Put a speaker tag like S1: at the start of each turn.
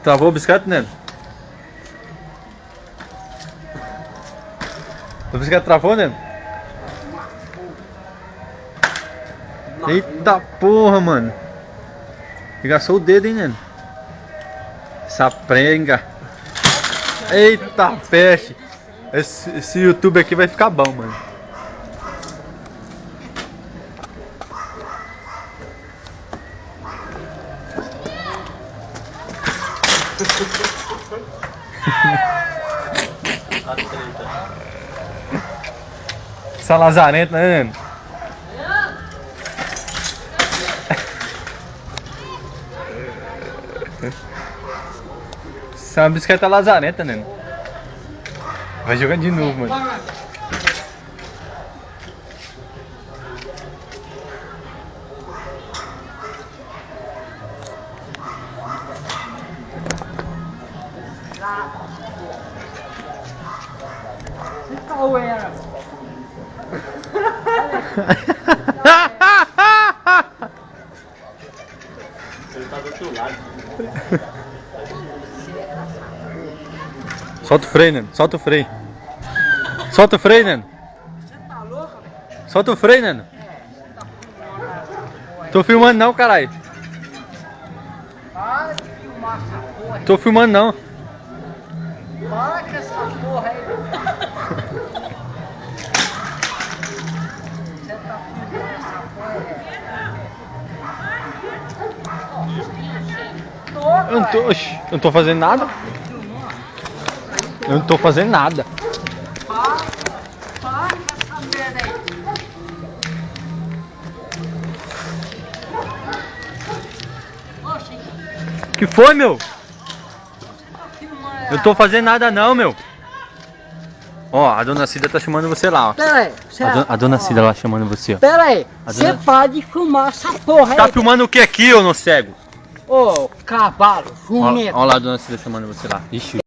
S1: Travou a bicicleta, Neno? A bicicleta travou, Neno? Eita porra, mano. Regaçou o dedo, hein, Neno? Essa prenga. Eita peste. Esse YouTube aqui vai ficar bom, mano. Essa lazarenta, né, Neno? Essa é uma bicicleta lazarenta, Neno. Vai jogar de novo, mano.
S2: Ele tá do outro lado.
S1: Solta o freio, Neno. Solta o freio. Solta o freio, Neno.
S3: Você tá louco?
S1: Solta o freio, Neno. Tô filmando não, caralho.
S3: Para de filmar essa porra aí.
S1: Tô filmando não.
S3: Para com essa porra aí. Você tá filmando essa porra aí.
S1: Eu não tô, oxi, eu não tô fazendo nada. Eu não tô fazendo nada.
S3: Para com essa merda aí. Oxi,
S1: Que foi, meu?
S3: você tá filmando.
S1: Eu tô fazendo nada não, meu. Ó, a dona Cida tá chamando você lá, ó.
S3: Pera aí.
S1: A dona Cida lá chamando você, ó.
S3: Pera aí.
S1: A
S3: Você
S1: dona-
S3: para de filmar essa porra aí.
S1: Tá filmando o que aqui, ô não cego?
S3: Ô, cavalo,
S1: Ó
S3: jumento.
S1: lá a dona Cida chamando você lá. Ixi.